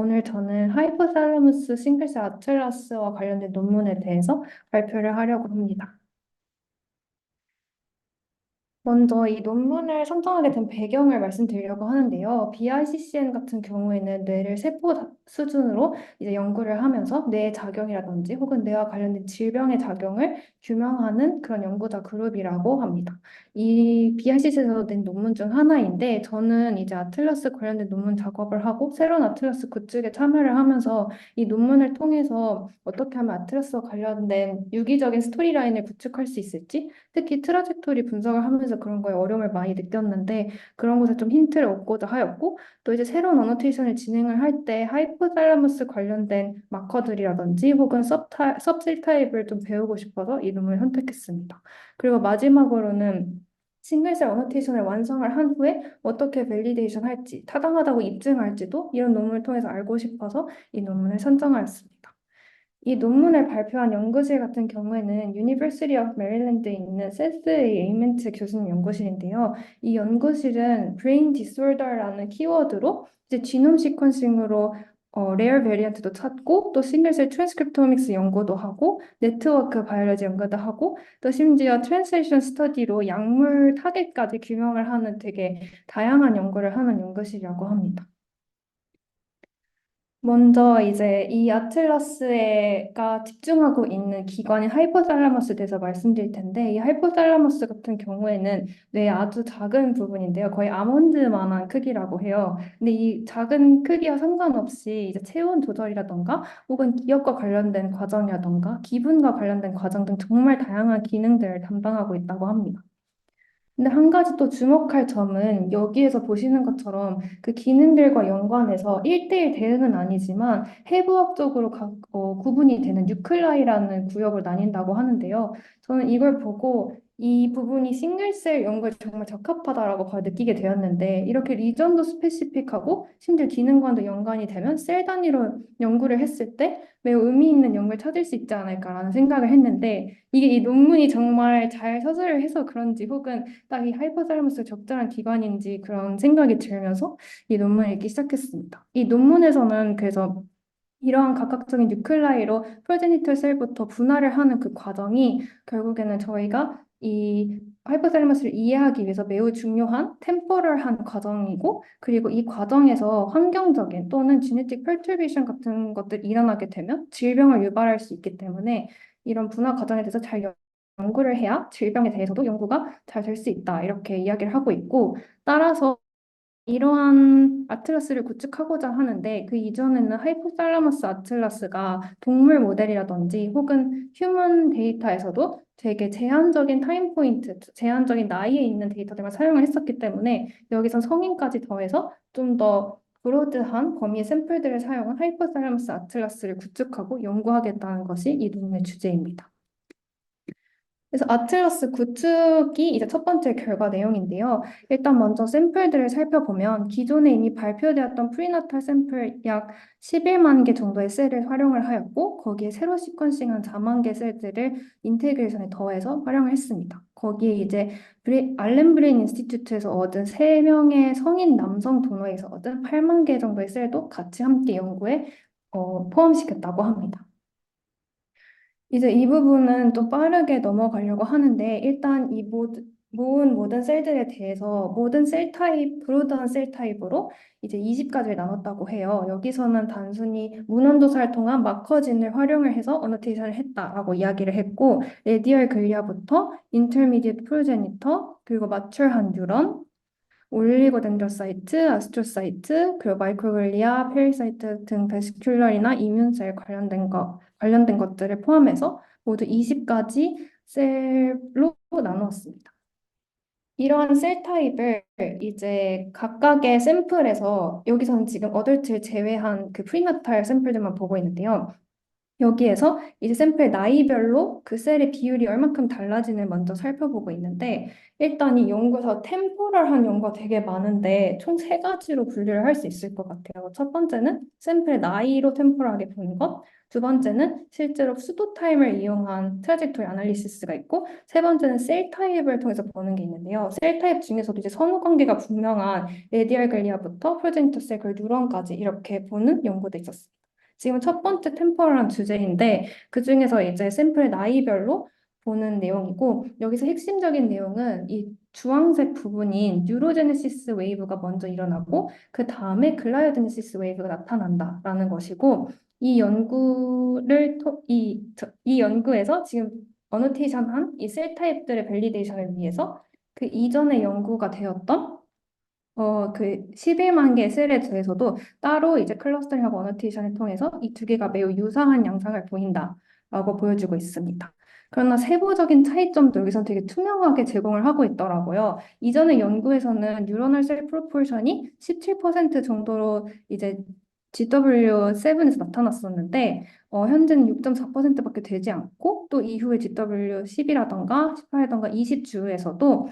오늘 저는 하이포살라무스 싱글셀 아틀라스와 관련된 논문에 대해서 발표를 하려고 합니다. 먼저 이 논문을 선정하게 된 배경을 말씀드리려고 하는데요. BICCN 같은 경우에는 뇌를 세포 수준으로 이제 연구를 하면서 뇌의 작용이라든지 혹은 뇌와 관련된 질병의 작용을 규명하는 그런 연구자 그룹이라고 합니다. 이 BICC에서 낸 논문 중 하나인데 저는 이제 아틀라스 관련된 논문 작업을 하고 새로운 아틀라스 구축에 참여를 하면서 이 논문을 통해서 어떻게 하면 아틀라스와 관련된 유기적인 스토리라인을 구축할 수 있을지 특히 트라젝토리 분석을 하면서 그런 거에 어려움을 많이 느꼈는데 그런 것에 좀 힌트를 얻고자 하였고 또 이제 새로운 어노테이션을 진행을 할 때 하이포탈라무스 관련된 마커들이라든지 혹은 섭셀 타입을 좀 배우고 싶어서 이 논문을 선택했습니다. 그리고 마지막으로는 싱글셀 어노테이션을 완성을 한 후에 어떻게 밸리데이션 할지, 타당하다고 입증할지도 이런 논문을 통해서 알고 싶어서 이 논문을 선정하였습니다. 이 논문을 발표한 연구실 같은 경우에는 University of Maryland에 있는 세스 에이멘트 교수님 연구실인데요. 이 연구실은 Brain Disorder라는 키워드로 이제 지놈 시퀀싱으로 레어 베리언트도 찾고 또 싱글셀 트랜스크립토믹스 연구도 하고 네트워크 바이올로지 연구도 하고 또 심지어 트랜슬레이션 스터디로 약물 타겟까지 규명을 하는 되게 다양한 연구를 하는 연구실이라고 합니다. 먼저 이제 이 아틀라스가 집중하고 있는 기관인 하이포살라머스에 대해서 말씀드릴 텐데 이 하이포살라머스 같은 경우에는 뇌의 아주 작은 부분인데요. 거의 아몬드만한 크기라고 해요. 근데 이 작은 크기와 상관없이 이제 체온 조절이라던가 혹은 기억과 관련된 과정이라던가 기분과 관련된 과정 등 정말 다양한 기능들을 담당하고 있다고 합니다. 근데 한 가지 또 주목할 점은 여기에서 보시는 것처럼 그 기능들과 연관해서 1대1 대응은 아니지만 해부학적으로 구분이 되는 뉴클라이라는 구역을 나뉜다고 하는데요. 저는 이걸 보고 이 부분이 싱글셀 연구에 정말 적합하다라고 바로 느끼게 되었는데 이렇게 리전도 스페시픽하고 심지어 기능과도 연관이 되면 셀 단위로 연구를 했을 때 매우 의미 있는 연구를 찾을 수 있지 않을까라는 생각을 했는데 이게 이 논문이 정말 잘 서술을 해서 그런지 혹은 딱 이 하이포살라무스 적절한 기관인지 그런 생각이 들면서 이 논문을 읽기 시작했습니다. 이 논문에서는 그래서 이러한 각각적인 뉴클라이로 프로제니털 셀부터 분할을 하는 그 과정이 결국에는 저희가 이 하이포살라무스를 이해하기 위해서 매우 중요한 템포럴한 과정이고 그리고 이 과정에서 환경적인 또는 지네틱 펄튜베이션 같은 것들이 일어나게 되면 질병을 유발할 수 있기 때문에 이런 분화 과정에 대해서 잘 연구를 해야 질병에 대해서도 연구가 잘 될 수 있다 이렇게 이야기를 하고 있고 따라서 이러한 아틀라스를 구축하고자 하는데 그 이전에는 하이포살라머스 아틀라스가 동물 모델이라든지 혹은 휴먼 데이터에서도 되게 제한적인 타임 포인트, 제한적인 나이에 있는 데이터들만 사용을 했었기 때문에 여기선 성인까지 더해서 좀 더 브로드한 범위의 샘플들을 사용한 하이포살라머스 아틀라스를 구축하고 연구하겠다는 것이 이 논문의 주제입니다. 그래서 아틀라스 구축이 이제 첫 번째 결과 내용인데요. 일단 먼저 샘플들을 살펴보면 기존에 이미 발표되었던 프리나탈 샘플 약 11만 개 정도의 셀을 활용을 하였고 거기에 새로 시퀀싱한 4만 개 셀들을 인테그레이션에 더해서 활용을 했습니다. 거기에 이제 알렌 브레인 인스티튜트에서 얻은 3명의 성인 남성 도너에서 얻은 8만 개 정도의 셀도 같이 함께 연구에 포함시켰다고 합니다. 이제 이 부분은 좀 빠르게 넘어가려고 하는데 일단 이 모은 모든 셀들에 대해서 모든 셀 타입, 브로드한 셀 타입으로 이제 20가지를 나눴다고 해요. 여기서는 단순히 문헌도사를 통한 마커진을 활용을 해서 어노테이션을 했다라고 이야기를 했고 레디얼 글리아부터 인터미디엇 프로제니터 그리고 마추어한 뉴런 올리고덴드로사이트, 아스트로사이트, 그리고 마이크로글리아, 페리사이트 등 베스큘러이나 이뮨셀 관련된 것들을 포함해서 모두 20가지 셀로 나누었습니다. 이러한 셀 타입을 이제 각각의 샘플에서 여기서는 지금 어덜트를 제외한 그 프리나탈 샘플들만 보고 있는데요. 여기에서 이제 샘플 나이별로 그 셀의 비율이 얼마큼 달라지는 먼저 살펴보고 있는데 일단 이 연구에서 템포럴한 연구가 되게 많은데 총 세 가지로 분류를 할 수 있을 것 같아요. 첫 번째는 샘플 나이로 템포럴하게 보는 것, 두 번째는 실제로 수도 타임을 이용한 트라젝토리 아날리시스가 있고 세 번째는 셀 타입을 통해서 보는 게 있는데요. 셀 타입 중에서도 이제 선후 관계가 분명한 레디얼 글리아부터 프로제니터 셀, 그리고 뉴런까지 이렇게 보는 연구도 있었어요. 지금 첫 번째 템포럴한 주제인데 그중에서 이제 샘플 나이별로 보는 내용이고 여기서 핵심적인 내용은 이 주황색 부분인 뉴로제네시스 웨이브가 먼저 일어나고 그 다음에 글라이오제네시스 웨이브가 나타난다라는 것이고 이 연구에서 지금 어노테이션한 이 셀 타입들의 밸리데이션을 위해서 그 이전에 연구가 되었던 그 11만 개 셀에 대해서도 따로 이제 클러스터링하고 어노테이션을 통해서 이 두 개가 매우 유사한 양상을 보인다라고 보여주고 있습니다. 그러나 세부적인 차이점도 여기서 되게 투명하게 제공을 하고 있더라고요. 이전의 연구에서는 뉴러널 셀 프로포션이 17% 정도로 이제 GW7에서 나타났었는데 현재는 6.4%밖에 되지 않고 또 이후에 GW10이라던가 18라던가 20주에서도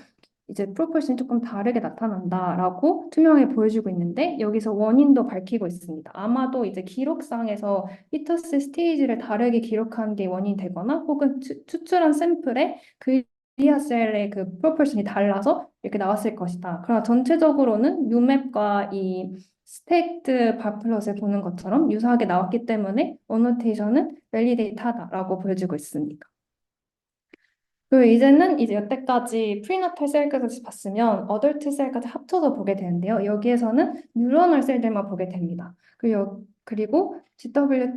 이제 프로포션이 조금 다르게 나타난다라고 투명하게 보여주고 있는데 여기서 원인도 밝히고 있습니다. 아마도 이제 기록상에서 피터스 스테이지를 다르게 기록한 게 원인이 되거나 혹은 추출한 샘플에 글리아셀의 그 프로포션이 달라서 이렇게 나왔을 것이다. 그러나 전체적으로는 유맵과 이 스택트 바플롯을 보는 것처럼 유사하게 나왔기 때문에 어노테이션은 밸리데이트하다라고 보여주고 있습니다. 그리고 이제는 이제 여태까지 프리나탈 셀까지 봤으면 어덜트 셀까지 합쳐서 보게 되는데요. 여기에서는 뉴러널 셀들만 보게 됩니다. 그리고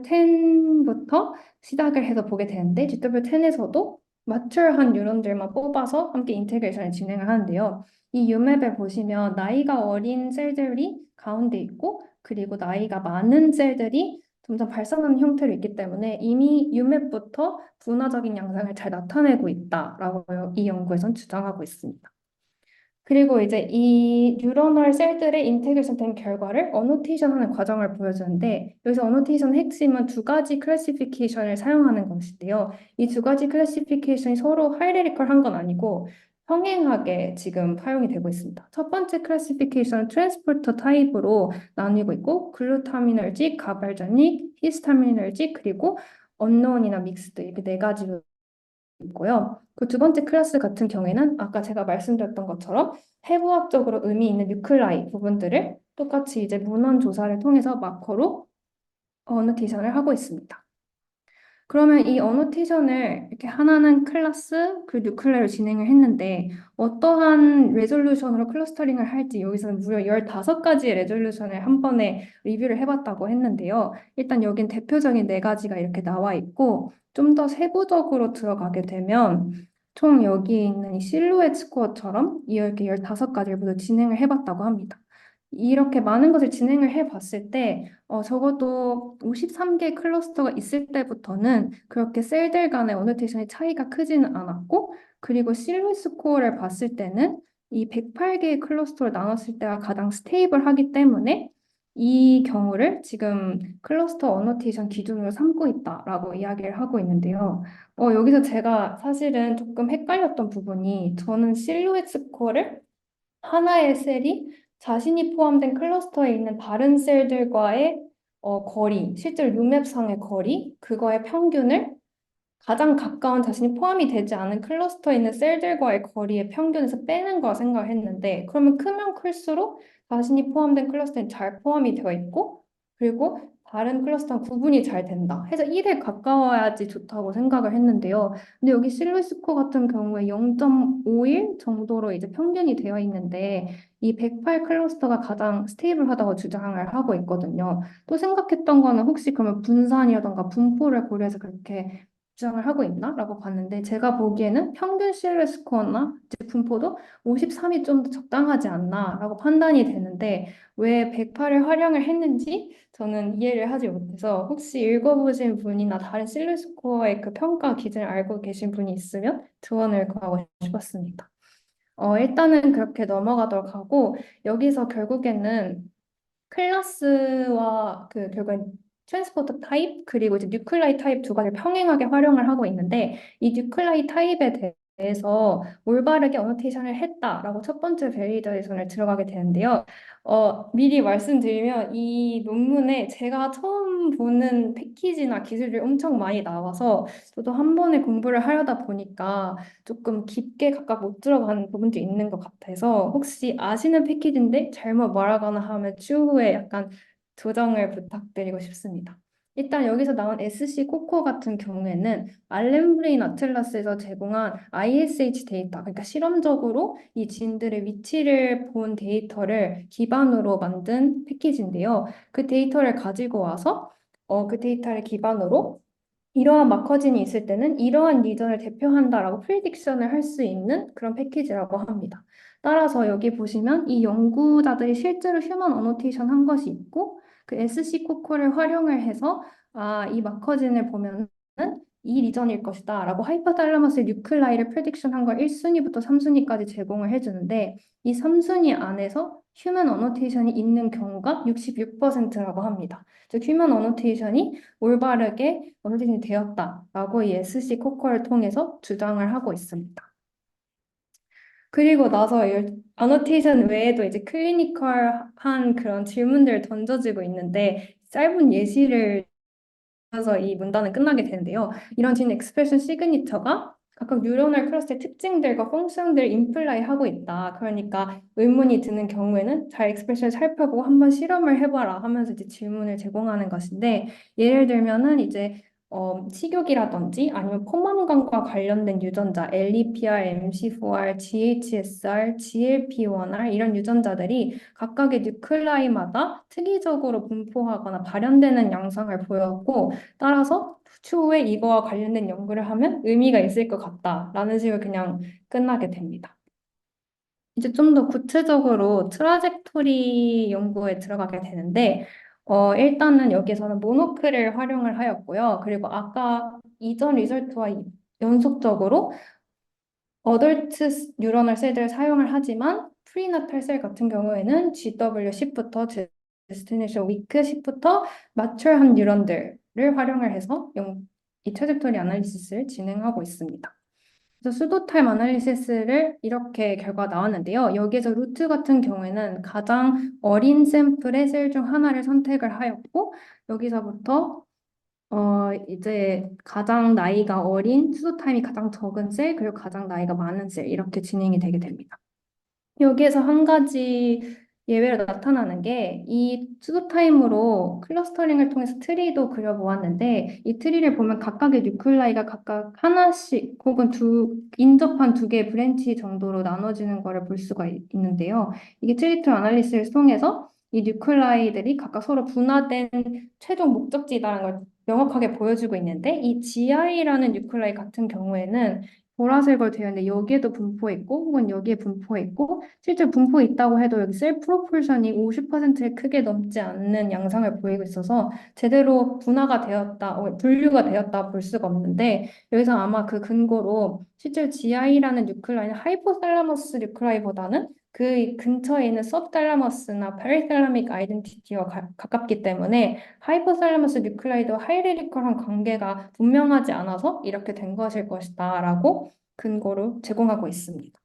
GW10부터 시작을 해서 보게 되는데 GW10에서도 마추얼한 뉴런들만 뽑아서 함께 인테그레이션을 진행을 하는데요. 이 유맵에 보시면 나이가 어린 셀들이 가운데 있고 그리고 나이가 많은 셀들이 점점 발산하는 형태로 있기 때문에 이미 유맵부터 분화적인 양상을 잘 나타내고 있다라고 이 연구에선 주장하고 있습니다. 그리고 이제 이 뉴러널 셀들의 인테그레이션 된 결과를 어노테이션하는 과정을 보여주는데 여기서 어노테이션 핵심은 두 가지 클래시피케이션을 사용하는 것인데요. 이 두 가지 클래시피케이션이 서로 하이라리컬한 건 아니고 평행하게 지금 사용이 되고 있습니다. 첫 번째 클래시피케이션은 트랜스포터 타입으로 나뉘고 있고 글루타미널직, 가발자닉, 히스타미널직 그리고 언노운이나 믹스드 이렇게 네 가지로 있고요. 그 두 번째 클래스 같은 경우에는 아까 제가 말씀드렸던 것처럼 해부학적으로 의미 있는 뉴클라이 부분들을 똑같이 이제 문헌 조사를 통해서 마커로 어노테이션을 하고 있습니다. 그러면 이 어노테이션을 이렇게 하나는 클래스 그 뉴클레로 진행을 했는데 어떠한 레졸루션으로 클러스터링을 할지 여기서는 무려 15가지의 레졸루션을 한 번에 리뷰를 해봤다고 했는데요. 일단 여긴 대표적인 네 가지가 이렇게 나와 있고 좀 더 세부적으로 들어가게 되면 총 여기 있는 이 실루엣 스코어처럼 이렇게 15가지를 모두 진행을 해봤다고 합니다. 이렇게 많은 것을 진행을 해봤을 때 적어도 53개 클러스터가 있을 때부터는 그렇게 셀들 간의 어노테이션의 차이가 크지는 않았고 그리고 실루엣 스코어를 봤을 때는 이 108개의 클러스터를 나눴을 때가 가장 스테이블하기 때문에 이 경우를 지금 클러스터 어노테이션 기준으로 삼고 있다라고 이야기를 하고 있는데요. 여기서 제가 사실은 조금 헷갈렸던 부분이 저는 실루엣 스코어를 하나의 셀이 자신이 포함된 클러스터에 있는 다른 셀들과의 거리, 실제로 유맵상의 거리, 그거의 평균을 가장 가까운 자신이 포함이 되지 않은 클러스터에 있는 셀들과의 거리의 평균에서 빼는 거라 생각을 했는데 그러면 크면 클수록 자신이 포함된 클러스터에 잘 포함이 되어 있고 그리고 다른 클러스터랑 구분이 잘 된다 해서 1에 가까워야지 좋다고 생각을 했는데요. 근데 여기 실루스코 같은 경우에 0.51 정도로 이제 평균이 되어 있는데 이 108 클러스터가 가장 스테이블하다고 주장을 하고 있거든요. 또 생각했던 거는 혹시 그러면 분산이라던가 분포를 고려해서 그렇게 주장을 하고 있나? 라고 봤는데 제가 보기에는 평균 실내 스코어나 이제 분포도 53이 좀 더 적당하지 않나? 라고 판단이 되는데 왜 108을 활용을 했는지 저는 이해를 하지 못해서 혹시 읽어보신 분이나 다른 실내 스코어의 그 평가 기준을 알고 계신 분이 있으면 조언을 구하고 싶었습니다. 일단은 그렇게 넘어가도록 하고 여기서 결국에는 클래스와 그 결국엔 트랜스포터 타입 그리고 이제 뉴클라이 타입 두 가지를 평행하게 활용을 하고 있는데 이 뉴클라이 타입에 대해서 올바르게 어노테이션을 했다라고 첫 번째 밸리데이션을 들어가게 되는데요. 미리 말씀드리면 이 논문에 제가 처음 보는 패키지나 기술들이 엄청 많이 나와서 저도 한 번에 공부를 하려다 보니까 조금 깊게 각각 못 들어가는 부분도 있는 것 같아서 혹시 아시는 패키지인데 잘못 말하거나 하면 추후에 약간 조정을 부탁드리고 싶습니다. 일단 여기서 나온 SC 코코 같은 경우에는 알렘브레인 아틀라스에서 제공한 ISH 데이터, 그러니까 실험적으로 이 진들의 위치를 본 데이터를 기반으로 만든 패키지인데요. 그 데이터를 가지고 와서 그 데이터를 기반으로 이러한 마커진이 있을 때는 이러한 리전을 대표한다라고 프리딕션을 할 수 있는 그런 패키지라고 합니다. 따라서 여기 보시면 이 연구자들이 실제로 휴먼 어노테이션 한 것이 있고 그 SC 코코를 활용을 해서 이 마커진을 보면은 이 리전일 것이다 라고 하이퍼달라머스의 뉴클라이를 프레딕션 한 걸 1순위부터 3순위까지 제공을 해주는데 이 3순위 안에서 휴먼 어노테이션이 있는 경우가 66%라고 합니다. 즉 휴먼 어노테이션이 올바르게 어노테이션이 되었다라고 이 SC 코코를 통해서 주장을 하고 있습니다. 그리고 나서 어노테이션 외에도 이제 클리니컬한 그런 질문들을 던져지고 있는데 짧은 예시를 그래서 이 문단은 끝나게 되는데요. 이런 진 엑스프레션 시그니처가 각각 뉴런얼 클러스터의 특징들과 펑션들을 임플라이 하고 있다. 그러니까 의문이 드는 경우에는 잘 엑스프레션을 살펴보고 한번 실험을 해봐라 하면서 이제 질문을 제공하는 것인데 예를 들면은 이제 식욕이라든지 아니면 포만감과 관련된 유전자 LEPR, MC4R, GHSR, GLP1R 이런 유전자들이 각각의 뉴클라이마다 특이적으로 분포하거나 발현되는 양상을 보였고 따라서 추후에 이거와 관련된 연구를 하면 의미가 있을 것 같다라는 식으로 그냥 끝나게 됩니다. 이제 좀 더 구체적으로 트라젝토리 연구에 들어가게 되는데, 일단은 여기서는 모노클을 활용을 하였고요. 그리고 아까 이전 리설트와 연속적으로 어덜트 뉴런얼 셀들을 사용을 하지만 프리나탈 셀 같은 경우에는 GW10부터 데스티네이션 위크 10부터 마추얼한 뉴런들을 활용을 해서 이 트래젝토리 아날리시스를 진행하고 있습니다. 그래서 수도 타임 아날리시스를 이렇게 결과 나왔는데요. 여기에서 루트 같은 경우에는 가장 어린 샘플의 셀 중 하나를 선택을 하였고 여기서부터 이제 가장 나이가 어린 수도 타임이 가장 적은 셀 그리고 가장 나이가 많은 셀 이렇게 진행이 되게 됩니다. 여기에서 한 가지 예외로 나타나는 게 이 수도 타임으로 클러스터링을 통해서 트리도 그려보았는데 이 트리를 보면 각각의 뉴클라이가 각각 하나씩 혹은 인접한 두 개의 브랜치 정도로 나눠지는 것을 볼 수가 있는데요. 이게 트리 트리 아날리시스를 통해서 이 뉴클라이들이 각각 서로 분화된 최종 목적지라는 걸 명확하게 보여주고 있는데 이 GI라는 뉴클라이 같은 경우에는 보라색으로 되어 있는데 여기에도 분포 있고 혹은 여기에 분포 있고 실제 분포 있다고 해도 여기 셀 프로포션이 50%를 크게 넘지 않는 양상을 보이고 있어서 제대로 분화가 되었다, 분류가 되었다 볼 수가 없는데 여기서 아마 그 근거로 실제 GI라는 뉴클라이는 하이포살라머스 뉴클라이보다는 그 근처에 있는 서브달라머스나 파리살라믹 아이덴티티와 가깝기 때문에 하이포살라머스 뉴클라이드와 하이레디컬한 관계가 분명하지 않아서 이렇게 된 것일 것이다라고 근거로 제공하고 있습니다.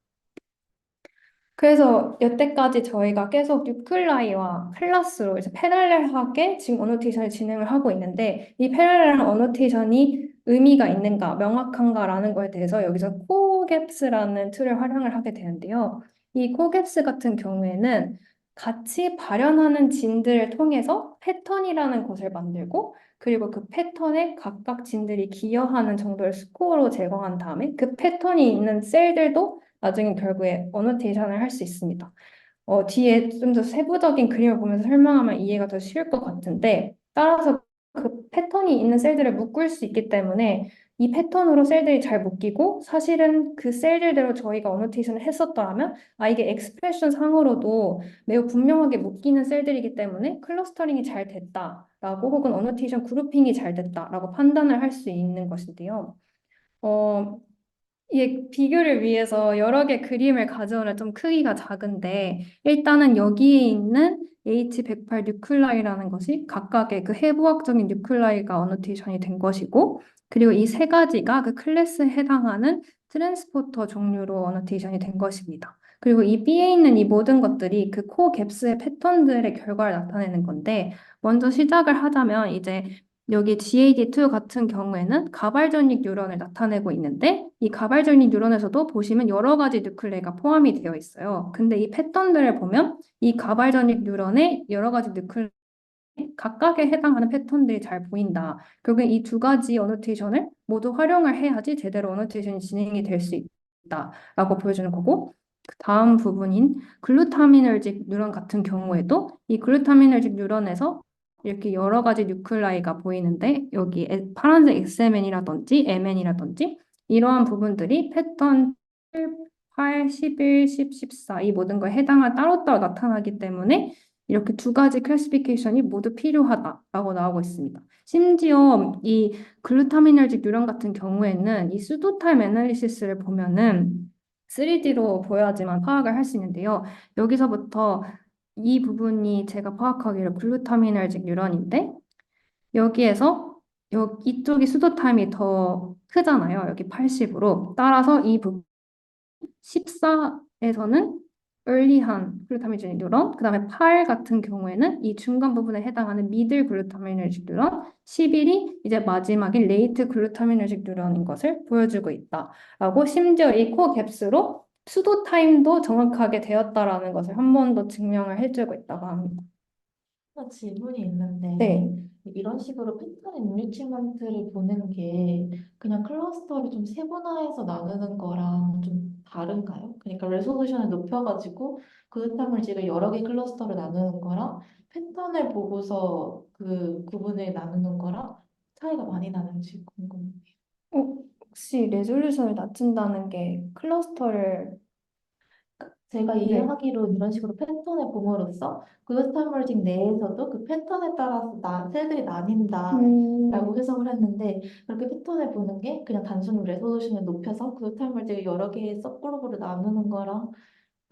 그래서 여태까지 저희가 계속 뉴클라이와 클라스로 이제 패럴렐하게 지금 어노테이션을 진행을 하고 있는데 이 패럴렐한 어노테이션이 의미가 있는가, 명확한가라는 거에 대해서 여기서 코갭스라는 툴을 활용을 하게 되는데요. 이 코갭스 같은 경우에는 같이 발현하는 진들을 통해서 패턴이라는 것을 만들고 그리고 그 패턴에 각각 진들이 기여하는 정도의 스코어로 제공한 다음에 그 패턴이 있는 셀들도 나중에 결국에 어노테이션을 할 수 있습니다. 뒤에 좀 더 세부적인 그림을 보면서 설명하면 이해가 더 쉬울 것 같은데 따라서 그 패턴이 있는 셀들을 묶을 수 있기 때문에 이 패턴으로 셀들이 잘 묶이고 사실은 그 셀들대로 저희가 어노테이션을 했었더라면 이게 엑스프레션 상으로도 매우 분명하게 묶이는 셀들이기 때문에 클러스터링이 잘 됐다라고 혹은 어노테이션 그룹핑이 잘 됐다라고 판단을 할 수 있는 것인데요. 어, 이 비교를 위해서 여러 개 그림을 가져오면 좀 크기가 작은데 일단은 여기에 있는 H108 뉴클라이라는 것이 각각의 그 해부학적인 뉴클라이가 어노테이션이 된 것이고 그리고 이 세 가지가 그 클래스에 해당하는 트랜스포터 종류로 어노테이션이 된 것입니다. 그리고 이 B에 있는 이 모든 것들이 그 코 갭스의 패턴들의 결과를 나타내는 건데 먼저 시작을 하자면 이제 여기 GAD2 같은 경우에는 가발전입 뉴런을 나타내고 있는데 이 가발전입 뉴런에서도 보시면 여러 가지 뉴클레이가 포함이 되어 있어요. 근데 이 패턴들을 보면 이 가발전입 뉴런의 여러 가지 뉴클레이 각각에 해당하는 패턴들이 잘 보인다. 결국 이 두 가지 어노테이션을 모두 활용을 해야지 제대로 어노테이션이 진행이 될 수 있다라고 보여주는 거고 그 다음 부분인 글루타미너직 뉴런 같은 경우에도 이 글루타미너직 뉴런에서 이렇게 여러 가지 뉴클라이가 보이는데 여기 파란색 XMN이라든지 MN이라든지 이러한 부분들이 패턴 7, 8, 11, 10, 14 이 모든 거에 해당한 따로따로 나타나기 때문에 이렇게 두 가지 클래시피케이션이 모두 필요하다라고 나오고 있습니다. 심지어 이 글루타미너직 뉴런 같은 경우에는 이 수도타임 애널리시스를 보면은 3D로 보여야지만 파악을 할 수 있는데요. 여기서부터 이 부분이 제가 파악하기로 글루타미너직 뉴런인데 여기에서 이쪽이 수도타임이 더 크잖아요. 여기 80으로. 따라서 이 부분 14에서는 early한 글루타미너직 뉴런, 그다음에 8 같은 경우에는 이 중간 부분에 해당하는 미들 글루타미너직 뉴런, 11이 이제 마지막인 레이트 글루타미너직 뉴런인 것을 보여주고 있다라고 심지어 이 코 갭스로 수도 타임도 정확하게 되었다라는 것을 한 번 더 증명을 해주고 있다고 합니다. 하나 질문이 있는데 네. 이런 식으로 패턴 엔리치먼트를 보는 게 그냥 클러스터를 좀 세분화해서 나누는 거랑 좀 다른가요? 그러니까 레소루션을 높여가지고 그룹화 물질을 여러 개 클러스터로 나누는 거랑 패턴을 보고서 그 구분을 나누는 거랑 차이가 많이 나는지 궁금해요. 혹시 레졸루션을 낮춘다는 게 클러스터를 제가 네. 이해하기로 이런 식으로 패턴을 봄으로써 그루타물직 내에서도 그 패턴에 따라서 셀들이 나뉜다라고 음, 해석을 했는데 그렇게 패턴을 보는 게 그냥 단순히 레소루션을 높여서 그루타물직을 여러 개의 सब그룹으로 나누는 거랑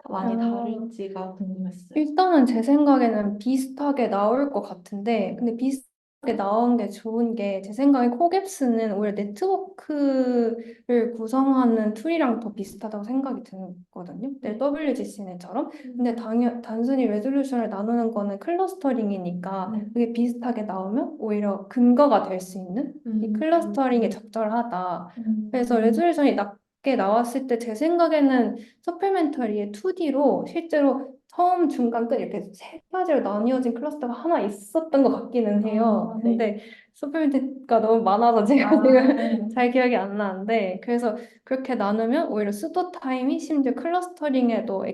많이 아, 다를지가 궁금했어요. 일단은 제 생각에는 비슷하게 나올 것 같은데, 근데 비슷하게 나온 게 좋은 게, 제 생각에 코갭스는 오히려 네트워크를 구성하는 툴이랑 더 비슷하다고 생각이 드거든요. 네, 네. WGCN처럼. 근데 음, 단순히 레졸루션을 나누는 거는 클러스터링이니까, 네. 그게 비슷하게 나오면 오히려 근거가 될 수 있는 이 클러스터링에 음, 적절하다. 그래서 음, 레졸루션이 낮게 나왔을 때 제 생각에는 서플멘터리의 2D로 실제로 처음, 중간, 끝 이렇게 세 가지로 나뉘어진 클러스터가 하나 있었던 것 같기는 해요. 네. 근데 서플멘트가 너무 많아서 제가 지금 아, 잘 기억이 안 나는데 그래서 그렇게 나누면 오히려 수도 타임이 심지어 클러스터링에도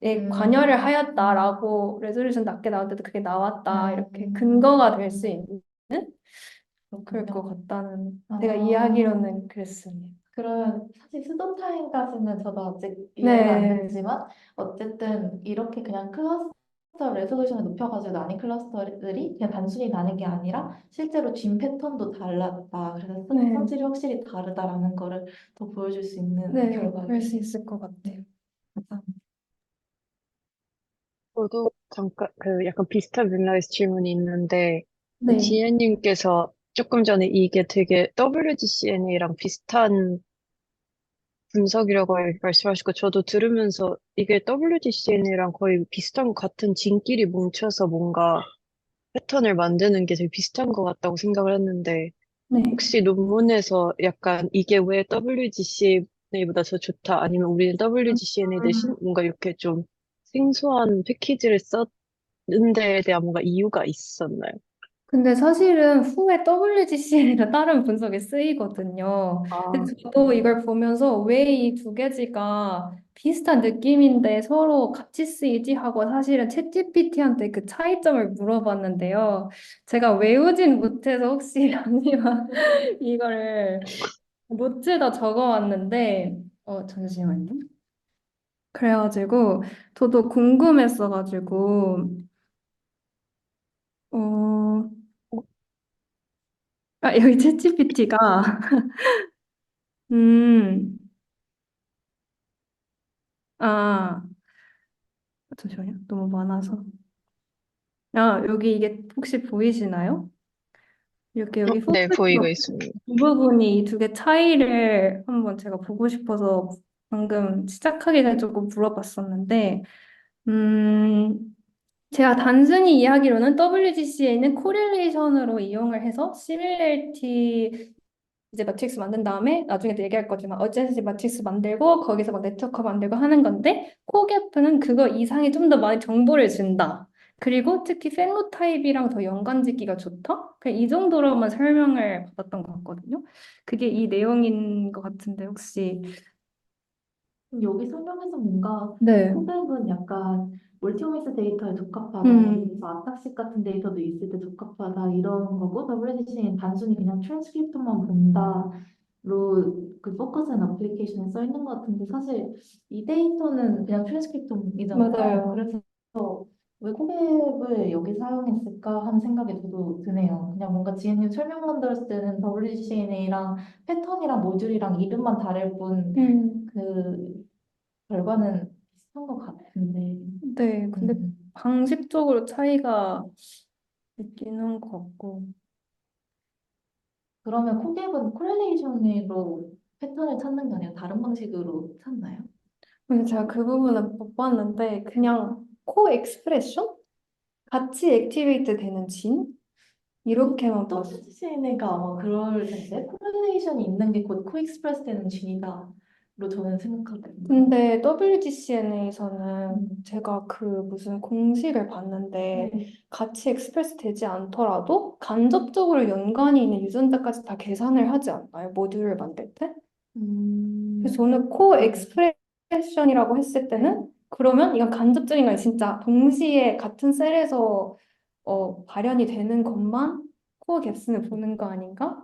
에 관여를 음, 하였다라고 레졸루션 낮게 나올 때도 그게 나왔다 이렇게 근거가 될 수 음, 있는 그럴 것 그렇군요. 같다는 제가 아, 이해하기로는 그랬습니다. 그러면 사실 수동 타임까지는 저도 아직 이해가 안 네, 됐지만 어쨌든 이렇게 그냥 클러스터 레솔루션을 높여가지고 나뉜 클러스터들이 그냥 단순히 나는 게 아니라 실제로 진 패턴도 달랐다. 그래서 네, 성질이 확실히 다르다라는 거를 더 보여줄 수 있는 네, 그럴 수 결과네요. 있을 것 네, 같아요. 감사합니다. 저도 잠깐 그 약간 비슷한 맥락에서 질문이 있는데 네. 지혜님께서 조금 전에 이게 되게 WGCNA랑 비슷한 분석이라고 말씀하시고 저도 들으면서 이게 WGCNA랑 거의 비슷한 것 같은 진끼리 뭉쳐서 뭔가 패턴을 만드는 게 되게 비슷한 것 같다고 생각을 했는데 네. 혹시 논문에서 약간 이게 왜 WGCNA보다 더 좋다 아니면 우리는 WGCNA 대신 음, 뭔가 이렇게 좀 생소한 패키지를 썼는 데에 대한 뭔가 이유가 있었나요? 근데 사실은 후에 WGCN이라 다른 분석에 쓰이거든요. 아, 근데 저도 이걸 보면서 왜 이 두 개지가 비슷한 느낌인데 서로 같이 쓰이지 하고 사실은 챗GPT한테 그 차이점을 물어봤는데요. 제가 외우진 못해서 혹시 잠시만 이거를 노트에다 적어왔는데, 잠시만요. 그래가지고 저도 궁금했어가지고, 어, 여기 챗GPT가 음, 아, 잠시만요. 너무 많아서. 아, 여기 이게 혹시 보이시나요? 이렇게 여기 네, 보이고 포커스가 있습니다. 이 부분이 이 두 개 차이를 한번 제가 보고 싶어서 방금 시작하기 전에 조금 물어봤었는데, 음, 제가 단순히 이야기로는 WGC에는 코릴레이션으로 이용을 해서 시뮬레이티 이제 매트릭스 만든 다음에 나중에도 얘기할 거지만 어젠시 매트릭스 만들고 거기서 막 네트워크 만들고 하는 건데 코게프는 그거 이상의 좀 더 많은 정보를 준다. 그리고 특히 펠로타입이랑 더 연관짓기가 좋다. 그냥 이 정도로만 설명을 받았던 것 같거든요. 그게 이 내용인 것 같은데 혹시 여기 설명에서 뭔가 네. 코백은 약간 멀티오미스 데이터에 적합하다. 음, 그래서 아탁식 같은 데이터도 있을 때 적합하다. 이런 거고 WDC는 단순히 그냥 트랜스크립트만 본다로 그 포커스한 어플리케이션에 써 있는 것 같은데 사실 이 데이터는 그냥 트랜스크립트이잖아요. 맞아요. 그래서 왜 코백을 여기 사용했을까 하는 생각이 저도 드네요. 그냥 뭔가 지은님 설명만 들었을 때는 WCNA랑 패턴이랑 모듈이랑 이름만 다를 뿐 그 결과는 비슷한 것 같은데. 네. 근데 음. 방식적으로 차이가 있긴 한 것 같고. 그러면 코geb은 코렐레이션으로 패턴을 찾는 게 아니라 다른 방식으로 찾나요? 근데 제가 그 부분은 못 봤는데 그냥 코 엑스프레션? 같이 액티베이트 되는 진? 이렇게만 또 봤어요. WCNA가 아마 그럴 텐데 코렐레이션이 있는 게 곧 코익스프레스 되는 진이다로 저는 생각하거든요. 근데 WGCN에서는 음. 제가 그 무슨 공식을 봤는데 네. 같이 엑스프레스 되지 않더라도 간접적으로 연관이 있는 유전자까지 다 계산을 하지 않나요? 모듈을 만들 때? 그래서 저는 코 네. 엑스프레션이라고 했을 네. 때는 그러면 이건 간접적인 게 아니라 진짜 동시에 같은 셀에서 발현이 되는 것만 코어 갭슨을 보는 거 아닌가?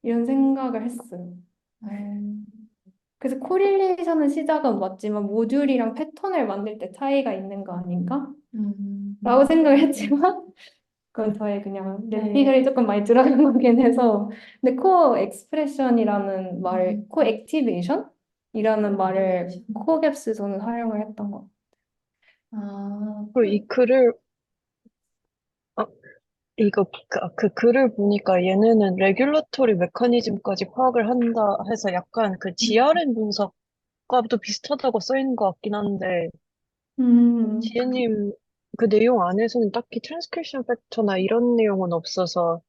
이런 생각을 했어요. 음. 그래서 코릴레이션은 시작은 맞지만 모듈이랑 패턴을 만들 때 차이가 있는 거 아닌가? 라고 생각을 했지만 그건 저의 그냥 네. 뇌피셜이 조금 많이 들어간 거긴 해서 근데 코어 엑스프레션이라는 말, 코 액티베이션이라는 말을 코어갭스에서는 활용을 했던 것 같아요. 아, 그리고 이 글을, 아, 그 글을 보니까 얘네는 레귤러토리 메커니즘까지 파악을 한다 해서 약간 그 GRN 분석과도 비슷하다고 써 있는 것 같긴 한데, 음, 지혜님 그 내용 안에서는 딱히 트랜스크립션 팩터나 이런 내용은 없어서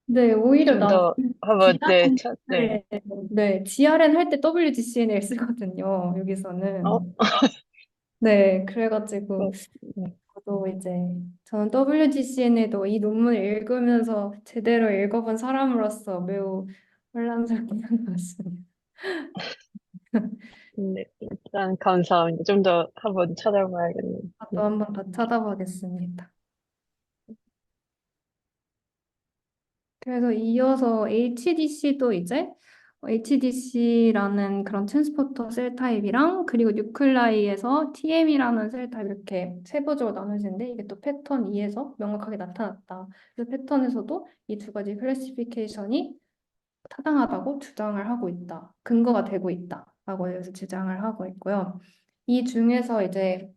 네, 오히려 좀 난 더 한번 네, GRN 네, GRN 할 때 WGCN을 쓰거든요. 어, 여기서는. 네, 그래가지고 네. 저도 이제 저는 WGCN에도 이 논문을 읽으면서 제대로 읽어본 사람으로서 매우 혼란스럽긴 한 것 같습니다. 네, 일단 감사합니다. 좀 더 한번 찾아봐야겠네요. 또 네. 한번 더 찾아보겠습니다. 그래서 이어서 HDC도 이제 HDC라는 그런 트랜스포터 셀 타입이랑 그리고 뉴클라이에서 TM이라는 셀 타입 이렇게 세부적으로 나눠지는데 이게 또 패턴 2에서 명확하게 나타났다. 그래서 패턴에서도 이 두 가지 클래시피케이션이 타당하다고 주장을 하고 있다. 근거가 되고 있다라고 해서 주장을 하고 있고요. 이 중에서 이제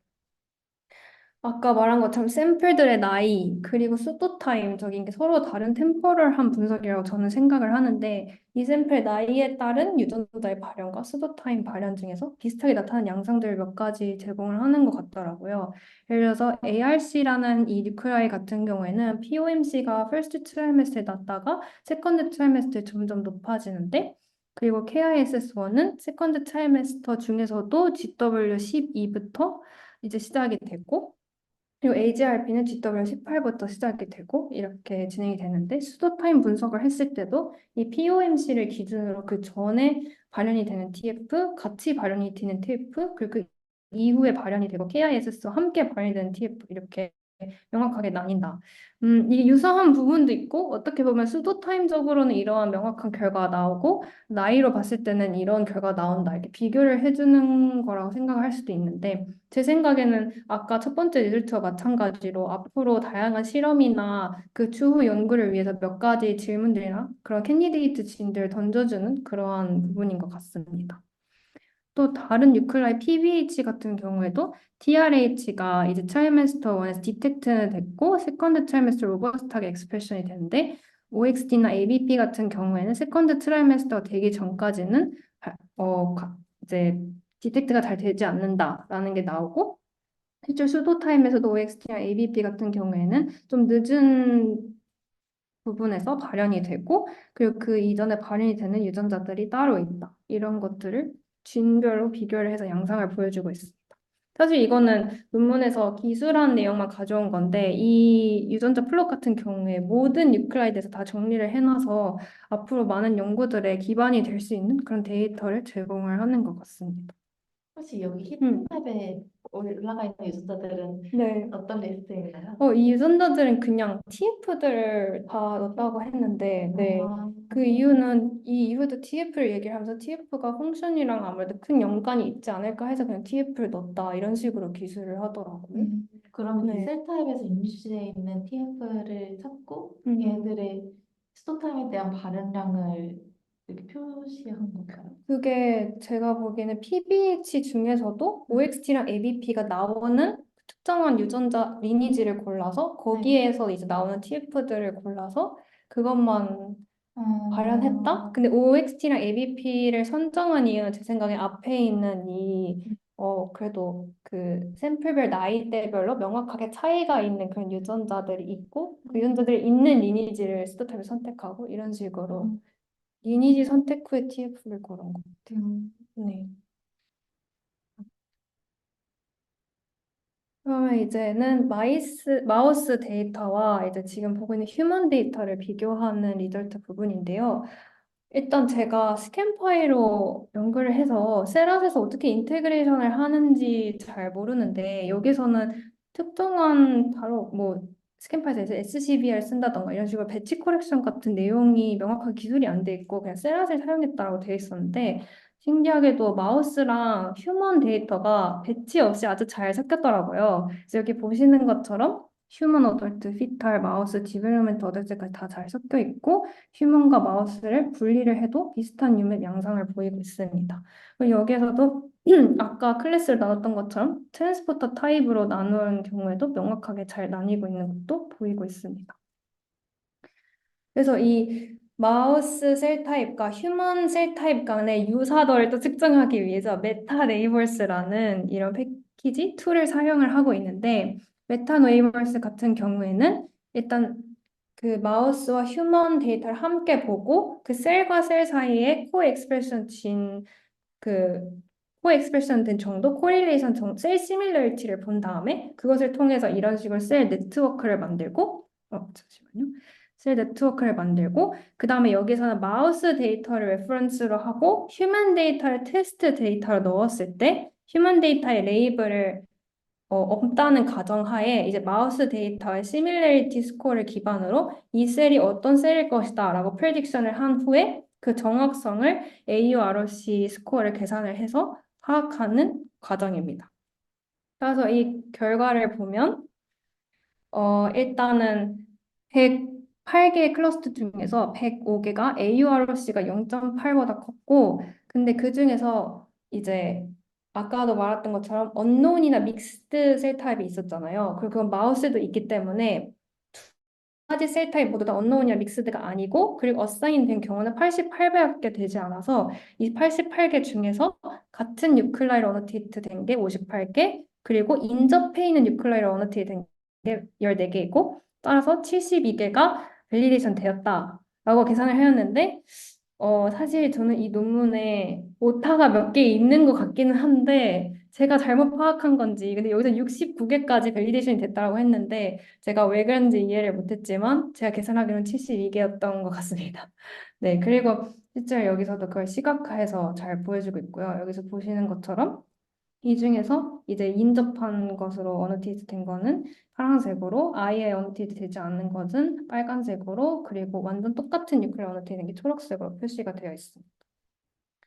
아까 말한 것처럼 샘플들의 나이 그리고 수도 타임적인 게 서로 다른 템포럴한 분석이라고 저는 생각을 하는데 이 샘플 나이에 따른 유전자의 발현과 수도 타임 발현 중에서 비슷하게 나타나는 양상들을 몇 가지 제공을 하는 것 같더라고요. 예를 들어서 ARC라는 이 뉴클라이 같은 경우에는 POMC가 first trimester에 낮다가 second trimester에 점점 높아지는데 그리고 KISS1은 second trimester 중에서도 GW12부터 이제 시작이 됐고 그리고 AGRP는 GW18부터 시작이 되고 이렇게 진행이 되는데 수도 타임 분석을 했을 때도 이 POMC를 기준으로 그 전에 발현이 되는 TF, 같이 발현이 되는 TF, 그리고 그 이후에 발현이 되고 KISS와 함께 발현이 되는 TF 이렇게 명확하게 나뉜다. 이게 유사한 부분도 있고 어떻게 보면 수도 타임적으로는 이러한 명확한 결과가 나오고 나이로 봤을 때는 이런 결과가 나온다. 이렇게 비교를 해주는 거라고 생각을 할 수도 있는데 제 생각에는 아까 첫 번째 리절트와 마찬가지로 앞으로 다양한 실험이나 그 추후 연구를 위해서 몇 가지 질문들이나 그런 캔디데이트 진들을 던져주는 그러한 부분인 것 같습니다. 또 다른 뉴클라이 PBH 같은 경우에도 TRH가 이제 트라이메스터 1에서 디텍트는 됐고 세컨드 트라이메스터 로버스트하게 익스프레션이 되는데 OXD나 ABP 같은 경우에는 세컨드 트라이메스터 되기 전까지는 이제 디텍트가 잘 되지 않는다라는 게 나오고 실제 수도 타임에서도 OXD나 ABP 같은 경우에는 좀 늦은 부분에서 발현이 되고 그리고 그 이전에 발현이 되는 유전자들이 따로 있다. 이런 것들을 진별로 비교를 해서 양상을 보여주고 있습니다. 사실 이거는 논문에서 기술한 내용만 가져온 건데 이 유전자 플롯 같은 경우에 모든 뉴클라이드에서 다 정리를 해놔서 앞으로 많은 연구들의 기반이 될 수 있는 그런 데이터를 제공을 하는 것 같습니다. 혹시 여기 음. 히트맵에 올라가 있는 유저들은 네. 어떤 리스트인가요? 이 유전자들은 그냥 TF들을 다 넣었다고 했는데, 네. 아, 그 이유는 이 이후에도 TF를 얘기를 하면서 TF가 펑션이랑 아무래도 큰 연관이 있지 않을까 해서 그냥 TF를 넣었다 이런 식으로 기술을 하더라고요. 그러면 이 네. 셀 타입에서 임시되어 있는 TF를 찾고 음. 얘네들의 수도 타입에 대한 발현량을 이렇게 표시한 건가요? 그게 제가 보기에는 PBH 중에서도 음. OXT랑 ABP가 나오는 특정한 유전자 리니지를 골라서 네. 거기에서 이제 나오는 TF들을 골라서 그것만 발현했다? 어, 근데 OXT랑 ABP를 선정한 이유는 제 생각에 앞에 있는 그래도 그 샘플별 나이대별로 명확하게 차이가 있는 그런 유전자들이 있고 그 유전자들이 있는 리니지를 스토탑을 선택하고 이런 식으로 음, 리니지 선택 후에 TF를 고른 것 같아요. 음, 네. 그러면 이제는 마우스 데이터와 이제 지금 보고 있는 휴먼 데이터를 비교하는 리절트 부분인데요. 일단 제가 스캔 파일로 연구를 해서 셀앗에서 어떻게 인테그레이션을 하는지 잘 모르는데 여기서는 특정한 바로 뭐 스캔 파일에서 SCBR 쓴다던가 이런 식으로 배치 코렉션 같은 내용이 명확하게 기술이 안 돼 있고 그냥 셀앗을 사용했다라고 되어 있었는데 신기하게도 마우스랑 휴먼 데이터가 배치 없이 아주 잘 섞였더라고요. 그래서 여기 보시는 것처럼 휴먼 어덜트, 피탈, 마우스, 디벨로멘트 어덜트까지 다 잘 섞여 있고 휴먼과 마우스를 분리를 해도 비슷한 유맵 양상을 보이고 있습니다. 그리고 여기에서도 아까 클래스를 나눴던 것처럼 트랜스포터 타입으로 나누는 경우에도 명확하게 잘 나뉘고 있는 것도 보이고 있습니다. 그래서 이 마우스 셀 타입과 휴먼 셀 타입 간의 유사도를 또 측정하기 위해서 메타 네이버스라는 이런 패키지 툴을 사용을 하고 있는데 메타 네이버스 같은 경우에는 일단 그 마우스와 휴먼 데이터를 함께 보고 그 셀과 셀 사이에 코엑스프레션 된 정도, 코릴레이션 정도, 셀 시밀러리티를 본 다음에 그것을 통해서 이런 식으로 셀 네트워크를 만들고 잠시만요. 셀 네트워크를 만들고 그 다음에 여기서는 마우스 데이터를 레퍼런스로 하고 휴먼 데이터를 테스트 데이터로 넣었을 때 휴먼 데이터의 레이블을 없다는 가정하에 이제 마우스 데이터의 시밀레리티 스코어를 기반으로 이 셀이 어떤 셀일 것이다 라고 프레딕션을 한 후에 그 정확성을 AUROC 스코어를 계산을 해서 파악하는 과정입니다. 그래서 이 결과를 보면 일단은 108개의 클러스터 중에서 105개가 AUROC가 0.8보다 컸고 근데 그 중에서 이제 아까도 말했던 것처럼 언노운이나 믹스드 셀 타입이 있었잖아요. 그리고 그건 마우스도 있기 때문에 두 가지 셀 타입 모두 다 언노운이나 믹스드가 아니고 그리고 어사인 된 경우는 88개밖에 되지 않아서 이 88개 중에서 같은 뉴클라이로 어노테이트 된 게 58개 그리고 인접해 있는 뉴클라이로 어노테이트 된 게 14개이고 따라서 72개가 밸리데이션 되었다라고 계산을 해왔는데 사실 저는 이 논문에 오타가 몇 개 있는 것 같기는 한데 제가 잘못 파악한 건지 근데 여기서 69개까지 밸리데이션이 됐다고 했는데 제가 왜 그런지 이해를 못했지만 제가 계산하기로는 72개였던 것 같습니다. 네, 그리고 실제로 여기서도 그걸 시각화해서 잘 보여주고 있고요. 여기서 보시는 것처럼 이 중에서 이제 인접한 것으로 어노테이트 된 거는 파란색으로, 아예 어노테이트 되지 않는 것은 빨간색으로, 그리고 완전 똑같은 뉴클레어 어노테이트 된 게 초록색으로 표시가 되어 있습니다.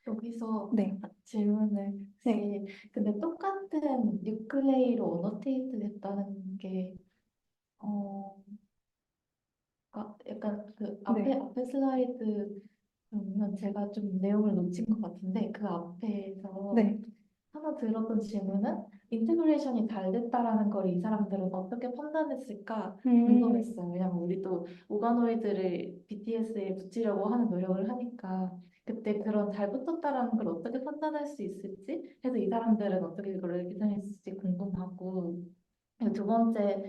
여기서 네, 질문을 네, 혹시 근데 똑같은 뉴클레이로 어노테이트 됐다는 게 어, 약간 그 네, 앞에 슬라이드 보면 제가 좀 내용을 놓친 것 같은데 그 앞에서 네. 하나 들었던 질문은 인테그레이션이 잘 됐다라는 걸 이 사람들은 어떻게 판단했을까 음, 궁금했어요. 왜냐면 우리도 오가노이드를 BTS에 붙이려고 하는 노력을 하니까 그때 그런 잘 붙었다라는 걸 어떻게 판단할 수 있을지 해서 이 사람들은 어떻게 그걸 계산했을지 궁금하고 그리고 두 번째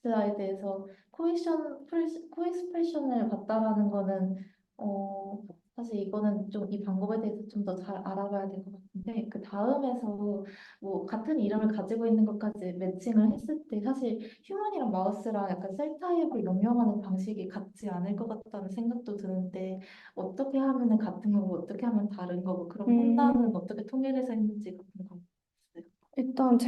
슬라이드에서 코엑스프레션을 봤다라는 거는 어 사실 이거는 좀 이 방법에 대해서 좀 더 잘 알아봐야 될 것 같은데 그 다음에서 뭐 같은 이름을 가지고 있는 것까지 매칭을 했을 때 사실 휴먼이랑 마우스랑 약간 셀 타입을 명명하는 방식이 같지 않을 것 같다는 생각도 드는데 어떻게 하면은 같은 거고 어떻게 하면 다른 거고 그런 판단은 음. 어떻게 통일해서 했는지 궁금해요. 일단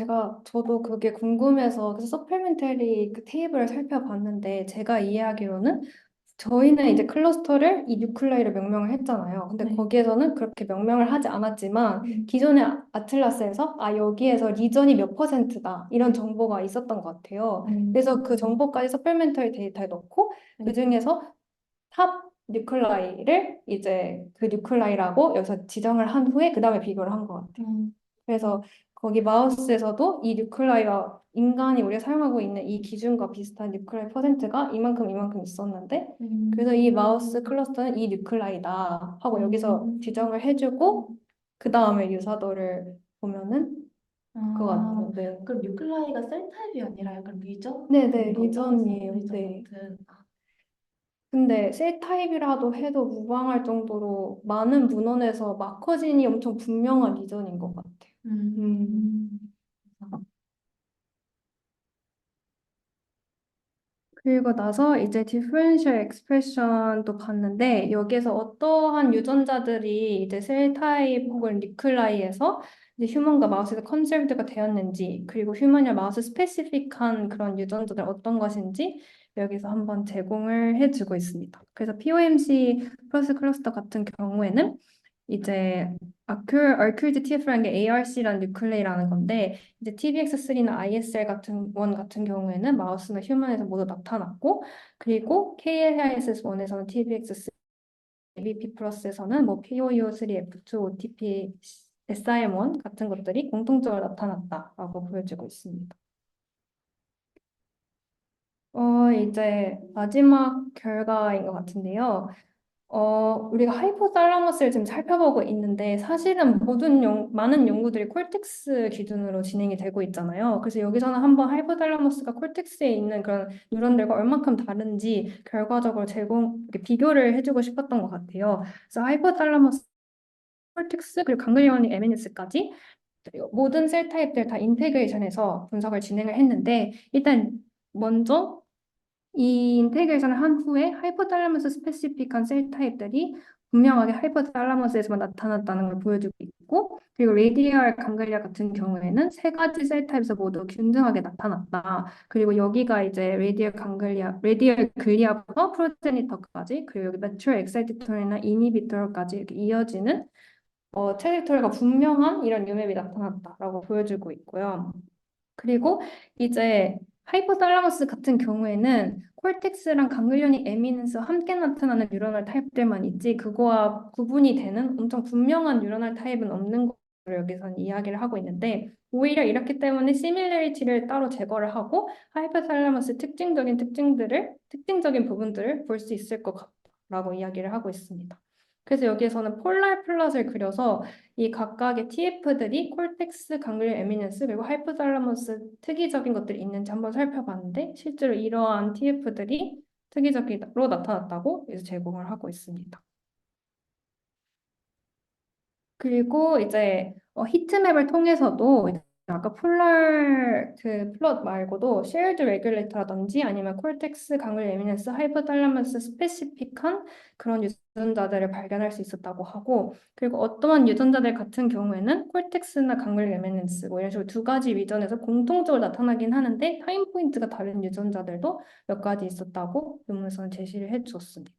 저도 그게 궁금해서 그 서플멘터리 그 테이블을 살펴봤는데 제가 이해하기로는 저희는 이제 클러스터를 이 뉴클레이로 명명을 했잖아요. 근데 네. 거기에서는 그렇게 명명을 하지 않았지만 음. 기존의 아틀라스에서 여기에서 리전이 몇 퍼센트다 이런 정보가 있었던 것 같아요. 그래서 그 음. 정보까지 서플멘터리 데이터에 넣고 네. 그중에서 탑 뉴클라이를 이제 그 뉴클라이라고 여기서 지정을 한 후에 그 다음에 비교를 한 것 같아요. 음. 그래서 거기 마우스에서도 이 뉴클라이와 인간이 우리가 사용하고 있는 이 기준과 비슷한 뉴클라이 퍼센트가 이만큼 이만큼 있었는데 그래서 이 마우스 음. 클러스터는 이 뉴클라이다 하고 여기서 음. 지정을 해주고 그 다음에 유사도를 보면은 그거 아, 같아요. 네. 그럼 뉴클라이가 셀 타입이 아니라 약간 리전인 네네, 거죠? 리전이에요. 리전 네. 같은. 아, 근데 셀 타입이라도 해도 무방할 정도로 많은 문헌에서 마커진이 엄청 분명한 리전인 것 같아요. 음. 음. 그리고 나서 이제 differential expression도 봤는데 여기에서 어떠한 유전자들이 이제 셀 타입 혹은 리클라이에서 이제 휴먼과 마우스에서 컨served가 되었는지 그리고 휴먼이나 마우스 스페시픽한 그런 유전자들 어떤 것인지 여기서 한번 제공을 해주고 있습니다. 그래서 POMC 플러스 클러스터 같은 경우에는 이제 Occurred TF라는 게 ARC라는 뉴클레이라는 건데 이제 TBX3나 ISL 같은 원 같은 경우에는 마우스나 휴먼에서 모두 나타났고 그리고 KLISS1에서는 TBX3, BP 플러스에서는 뭐 POU3, F2, OTP, SIM1 같은 것들이 공통적으로 나타났다라고 보여지고 있습니다. 이제 마지막 결과인 것 같은데요. 우리가 하이포탈라머스를 지금 살펴보고 있는데 사실은 많은 연구들이 콜텍스 기준으로 진행이 되고 있잖아요. 그래서 여기서는 한번 하이포탈라머스가 콜텍스에 있는 그런 뉴런들과 얼만큼 다른지 결과적으로 이렇게 비교를 해주고 싶었던 것 같아요. 그래서 하이포탈라머스, 콜텍스 그리고 강글리언 에미니스까지 모든 셀 타입들 다 인테그레이션해서 분석을 진행을 했는데 일단 먼저 이 인테그레이션을 한 후에 하이포탈라머스 스페시픽한 셀 타입들이 분명하게 하이포탈라머스에서만 나타났다는 걸 보여주고 있고 그리고 레디얼 강글리아 같은 경우에는 세 가지 셀 타입에서 모두 균등하게 나타났다. 그리고 여기가 이제 레디얼 글리아부터 프로제니터까지 그리고 여기 매추얼 엑사이테터나 이니비터까지 이렇게 이어지는 트레이토리가 분명한 이런 유맵이 나타났다라고 보여주고 있고요. 그리고 이제 하이포탈라머스 같은 경우에는 콜텍스랑 강글리온이 에미넌스 함께 나타나는 뉴런얼 타입들만 있지 그거와 구분이 되는 엄청 분명한 뉴런얼 타입은 없는 걸로 여기서는 이야기를 하고 있는데 오히려 이렇기 때문에 시밀러리티를 따로 제거를 하고 하이포탈라머스 특징적인 부분들을 볼 수 있을 것 같다라고 이야기를 하고 있습니다. 그래서 여기에서는 폴라र 플롯을 그려서 이 각각의 TF들이 콜텍스, 강글리 에미넌스 그리고 하이포탈라머스 특이적인 것들이 있는지 한번 살펴봤는데 실제로 이러한 TF들이 특이적으로 나타났다고 이제 제공을 하고 있습니다. 그리고 이제 히트맵을 통해서도 아까 폴랄 그 플롯 말고도 쉐어드 레귤레이터라든지 아니면 콜텍스, 강글 에미넨스, 하이포탈라머스 스페시픽한 그런 유전자들을 발견할 수 있었다고 하고, 그리고 어떠한 유전자들 같은 경우에는 콜텍스나 강글 에미넨스 뭐 이런 식으로 두 가지 위전에서 공통적으로 나타나긴 하는데 타임 포인트가 다른 유전자들도 몇 가지 있었다고 논문에서는 제시를 해주었습니다.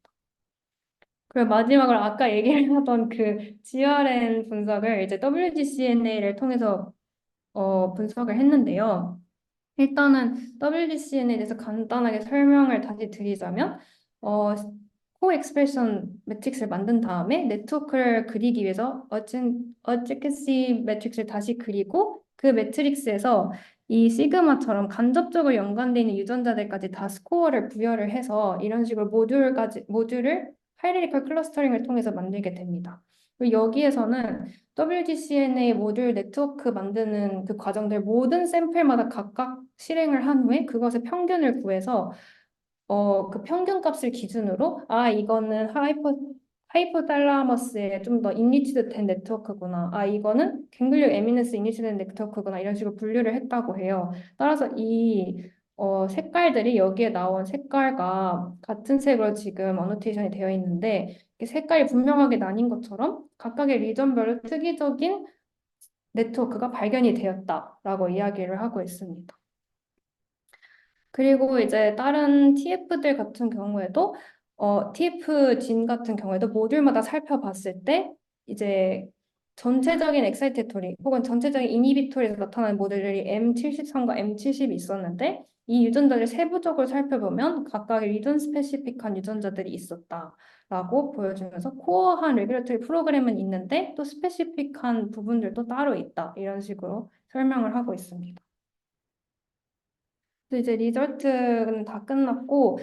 그리고 마지막으로 아까 얘기를 하던 그 GRN 분석을 이제 WGCNA를 통해서 분석을 했는데요. 일단은 WGCN에 대해서 간단하게 설명을 다시 드리자면, 어, 코엑스프레션 매트릭스를 만든 다음에 네트워크를 그리기 위해서 어저께시 매트릭스를 다시 그리고 그 매트릭스에서 이 시그마처럼 간접적으로 연관되어 있는 유전자들까지 다 스코어를 부여를 해서 이런 식으로 모듈을 하이라리컬 클러스터링을 통해서 만들게 됩니다. 그리고 여기에서는 WGCNA 모듈 네트워크 만드는 그 과정들 모든 샘플마다 각각 실행을 한 후에 그것의 평균을 구해서 그 평균 값을 기준으로 이거는 하이포탈라머스에 좀 더 인리치드 된 네트워크구나. 이거는 갱글리오 에미네스 인리치드 된 네트워크구나. 이런 식으로 분류를 했다고 해요. 따라서 이 색깔들이 여기에 나온 색깔과 같은 색으로 지금 어노테이션이 되어 있는데 이렇게 색깔이 분명하게 나뉜 것처럼 각각의 리전별로 특이적인 네트워크가 발견이 되었다라고 이야기를 하고 있습니다. 그리고 이제 다른 TF들 같은 경우에도 TF 진 같은 경우에도 모듈마다 살펴봤을 때 이제 전체적인 엑사이테토리 혹은 전체적인 이니비토리에서 나타나는 모델들이 M73과 M70이 있었는데 이 유전자를 세부적으로 살펴보면 각각의 리전 스페시픽한 유전자들이 있었다라고 보여주면서 코어한 레귤레토리 프로그램은 있는데 또 스페시픽한 부분들도 따로 있다 이런 식으로 설명을 하고 있습니다. 또 이제 리절트는 다 끝났고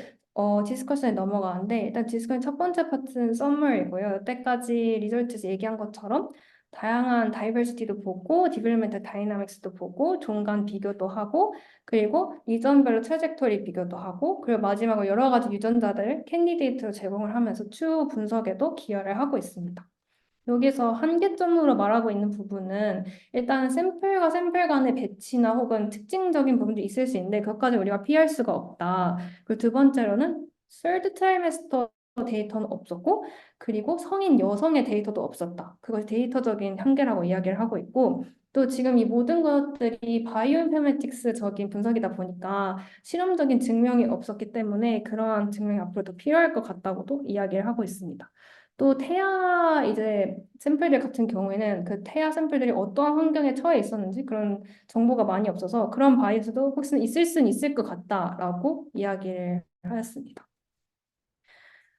디스커션에 넘어가는데 일단 디스커션 첫 번째 파트는 썸머리고요. 여태까지 리절트 얘기한 것처럼 다양한 다이버시티도 보고 디벨롭먼트 다이나믹스도 보고 종간 비교도 하고 그리고 리전별로 트래젝토리 비교도 하고 그리고 마지막으로 여러 가지 유전자들 캔디데이트로 제공을 하면서 추후 분석에도 기여를 하고 있습니다. 여기서 한계점으로 말하고 있는 부분은 일단 샘플과 샘플 간의 배치나 혹은 특징적인 부분도 있을 수 있는데 그것까지 우리가 피할 수가 없다. 그리고 두 번째로는 third trimester 데이터는 없었고 그리고 성인 여성의 데이터도 없었다. 그것이 데이터적인 한계라고 이야기를 하고 있고 또 지금 이 모든 것들이 바이오인포메틱스적인 분석이다 보니까 실험적인 증명이 없었기 때문에 그러한 증명이 앞으로도 필요할 것 같다고도 이야기를 하고 있습니다. 또 태아 이제 샘플들 같은 경우에는 그 태아 샘플들이 어떠한 환경에 처해 있었는지 그런 정보가 많이 없어서 그런 바이어스도 혹시 있을 수는 있을 것 같다라고 이야기를 하였습니다.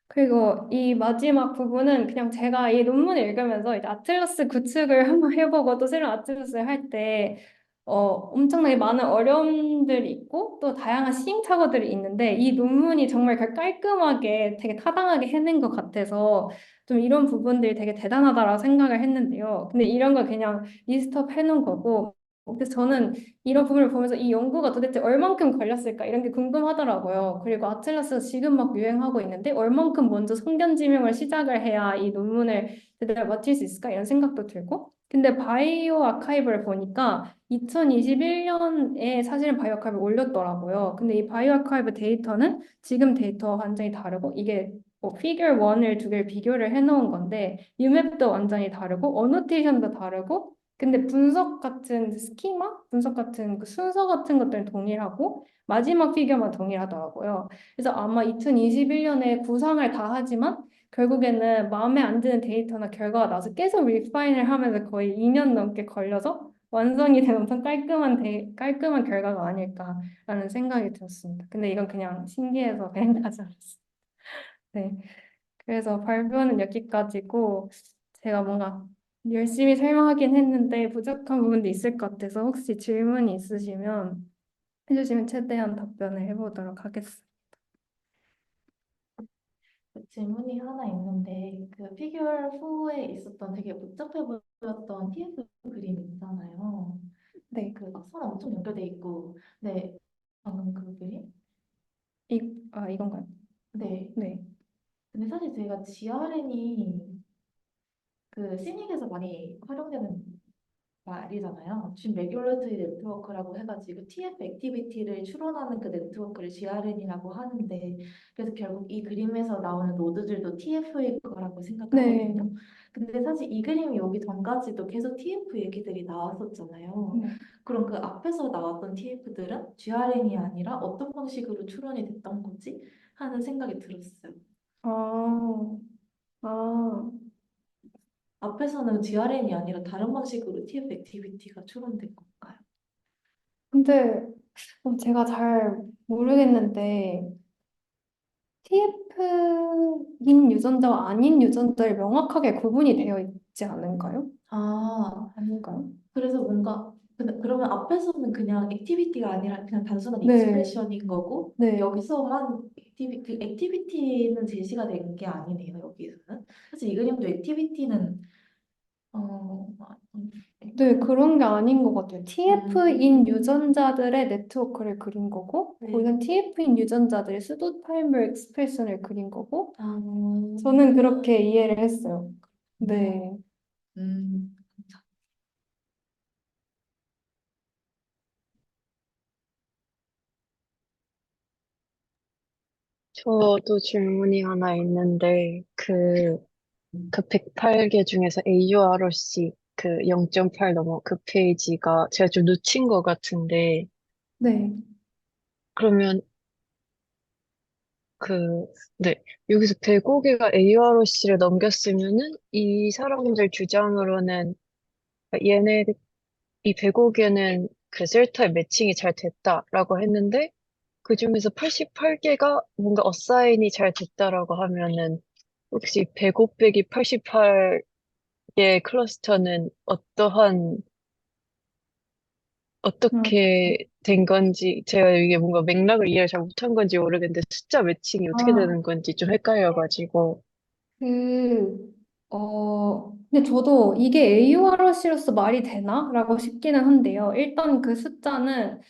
그리고 이 마지막 부분은 그냥 제가 이 논문을 읽으면서 이제 아틀라스 구축을 한번 해보고 또 새로운 아틀라스를 할 때 엄청나게 많은 어려움들이 있고 또 다양한 시행착오들이 있는데 이 논문이 정말 깔끔하게 되게 타당하게 해낸 것 같아서 좀 이런 부분들이 되게 대단하다라고 생각을 했는데요. 근데 이런 걸 그냥 리스트업 해놓은 거고 그래서 저는 이런 부분을 보면서 이 연구가 도대체 얼만큼 걸렸을까 이런 게 궁금하더라고요. 그리고 아틀라스 지금 막 유행하고 있는데 얼만큼 먼저 성견 지명을 시작을 해야 이 논문을 제대로 마칠 수 있을까 이런 생각도 들고. 근데 바이오 아카이브를 보니까 2021년에 사실은 바이오 아카이브 올렸더라고요. 근데 이 바이오 아카이브 데이터는 지금 데이터와 완전히 다르고 이게 뭐 피겨 1을 두 개를 비교를 해놓은 건데 유맵도 완전히 다르고 어노테이션도 다르고 근데 분석 같은 스키마, 분석 같은 그 순서 같은 것들은 동일하고 마지막 피규어만 동일하더라고요. 그래서 아마 2021년에 구상을 다 하지만 결국에는 마음에 안 드는 데이터나 결과가 나서 계속 리파인을 하면서 거의 2년 넘게 걸려서 완성이 된 엄청 깔끔한 결과가 아닐까라는 생각이 들었습니다. 근데 이건 그냥 신기해서 그냥 가져왔어요. 네. 그래서 발표는 여기까지고 제가 뭔가 열심히 설명하긴 했는데 부족한 부분도 있을 것 같아서 혹시 질문이 있으시면 해주시면 최대한 답변을 해보도록 하겠습니다. 그 질문이 하나 있는데 그 피규어 4에 있었던 되게 복잡해 보였던 TF 그림 있잖아요. 네, 그 선 엄청 연결돼 있고, 네, 방금 그 그림? 이건가요? 네. 네. 근데 사실 제가 GRN이 그 시닉에서 많이 활용되는 말이잖아요. 지금 레귤레이터리 네트워크라고 해가지고 TF 액티비티를 추론하는 그 네트워크를 GRN이라고 하는데 그래서 결국 이 그림에서 나오는 노드들도 TF일 거라고 네. 생각하거든요. 근데 사실 이 그림이 오기 전까지도 계속 TF 얘기들이 나왔었잖아요. 네. 그럼 그 앞에서 나왔던 TF들은 GRN이 아니라 어떤 방식으로 추론이 됐던 거지? 하는 생각이 들었어요. 아, 아. 앞에서는 GRN이 아니라 다른 방식으로 TF 액티비티가 추론된 건가요? 근데 제가 잘 모르겠는데 TF인 유전자와 아닌 유전자를 명확하게 구분이 되어 있지 않은가요? 아, 아닌가요? 그래서 뭔가 근데 그러면 앞에서는 그냥 액티비티가 아니라 그냥 단순한 네, 익스프레션인 거고 네. 여기서만 액티비티는 제시가 된 게 아니네요. 여기서는 사실 이 그림도 액티비티는 네, 그런 게 아닌 것 같아요. TF인 음, 유전자들의 네트워크를 그린 거고, 네. 거기선 TF인 유전자들의 수도 타임을 익스프레션을 그린 거고, 아, 저는 그렇게 이해를 했어요. 그렇구나. 네, 음, 저도 질문이 하나 있는데, 그 108개 중에서 AUROC 그 0.8 넘어 그 페이지가 제가 좀 놓친 것 같은데, 네. 그러면 그, 네. 여기서 105개가 AUROC를 넘겼으면은 이 사람들 주장으로는 얘네, 이 105개는 그 셀타입 매칭이 잘 됐다라고 했는데, 그 중에서 88개가 뭔가 어사인이 잘 됐다라고 하면은 혹시 105 빼기 88의 클러스터는 음, 어떻게 된 건지 제가 이게 뭔가 맥락을 이해를 잘 못한 건지 모르겠는데 숫자 매칭이 어떻게 아, 되는 건지 좀 헷갈려가지고 근데 저도 이게 AURC로서 말이 되나? 라고 싶기는 한데요. 일단 그 숫자는,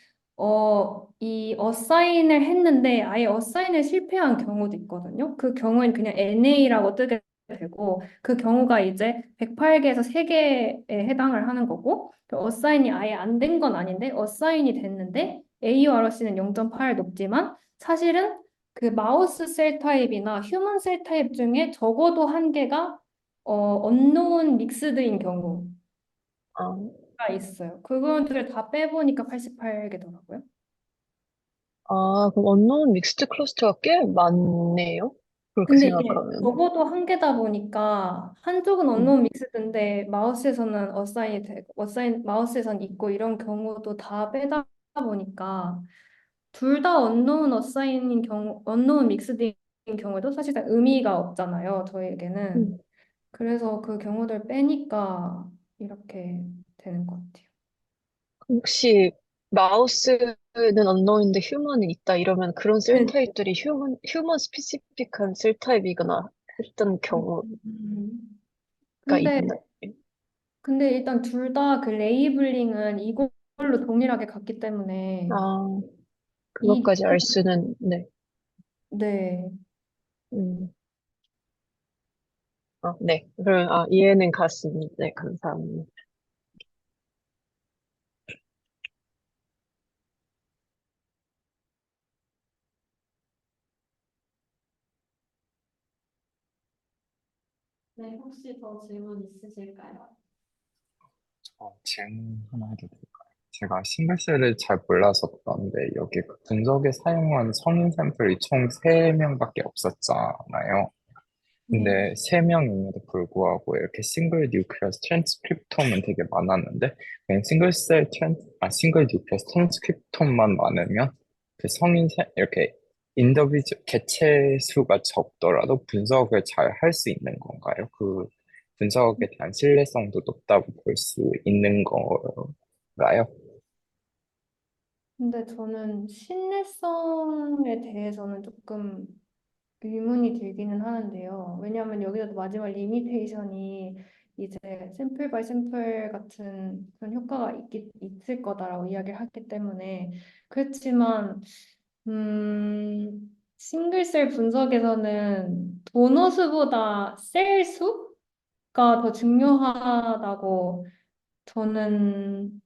이 어사인을 했는데 아예 어사인을 실패한 경우도 있거든요. 그 경우엔 그냥 NA라고 뜨게 되고, 그 경우가 이제 108개에서 3개에 해당을 하는 거고, 그 어사인이 아예 안 된 건 아닌데, 어사인이 됐는데, AURC는 0.8 높지만, 사실은 그 마우스 셀 타입이나 휴먼 셀 타입 중에 적어도 한 개가 언노운 믹스드인 경우가 아, 있어요. 그거를 다 빼보니까 88개더라고요. 그럼 언노운 믹스드 클러스터가 꽤 많네요. 그렇게 근데 이게 생각하면. 적어도 한 개다 보니까 한쪽은 음, 언노운 믹스드인데 마우스에서는 어사인이 되고 마우스에서는 있고 이런 경우도 다 빼다 보니까 둘 다 언노운 어사인인 경우, 언노운 믹스드인 경우에도 사실상 의미가 없잖아요. 저에게는. 음. 그래서 그 경우들 빼니까 이렇게 되는 것 같아요. 혹시 마우스는 언노인데 휴먼은 있다 이러면 그런 셀 네. 타입들이 휴먼 스피시픽한 셀 타입이거나 했던 경우가 음. 근데 있나요? 근데 일단 둘 다 그 레이블링은 이걸로 동일하게 갔기 때문에 아, 이 그것까지 알 수는, 네. 네. 음. 네. 그럼, 이해는 갔습니다. 네, 감사합니다. 네, 혹시 더 질문 있으실까요? 질문 하나 해도 될까요? 제가 싱글셀을 잘 몰라서 그런데 여기 그 분석에 사용한 성인 샘플이 총 3명밖에 없었잖아요. 네. 근데 3명임에도 불구하고 이렇게 싱글 뉴클리어스 트랜스크립톰은 되게 많았는데 그냥 싱글 뉴클리어스 트랜스크립톰만 많으면 그 이렇게 개체 수가 적더라도 분석을 잘 할 수 있는 건가요? 그 분석에 대한 신뢰성도 높다고 볼 수 있는 건가요? 근데 저는 신뢰성에 대해서는 조금 의문이 들기는 하는데요. 왜냐하면 여기서도 마지막 리미테이션이 이제 샘플 바이 샘플 같은 그런 효과가 있을 거다라고 이야기를 했기 때문에 그렇지만 싱글셀 분석에서는 도너 수보다 셀 수가 더 중요하다고 저는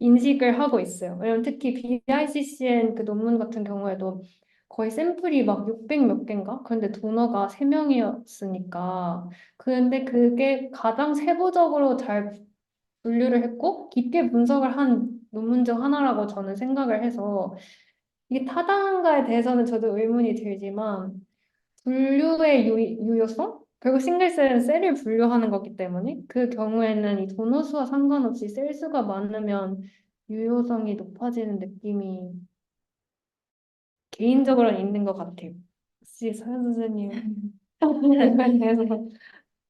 인식을 하고 있어요. 왜냐면 특히 BICCN 그 논문 같은 경우에도 거의 샘플이 막 600 몇 개인가? 그런데 도너가 3명이었으니까. 그런데 그게 가장 세부적으로 잘 분류를 했고 깊게 분석을 한 논문 중 하나라고 저는 생각을 해서 이게 타당한가에 대해서는 저도 의문이 들지만 분류의 유효성? 결국 싱글셀은 셀을 분류하는 거기 때문에 그 경우에는 이 도너수와 상관없이 셀 수가 많으면 유효성이 높아지는 느낌이 개인적으로는 있는 것 같아요. 혹시 서현 선생님 이거에 대해서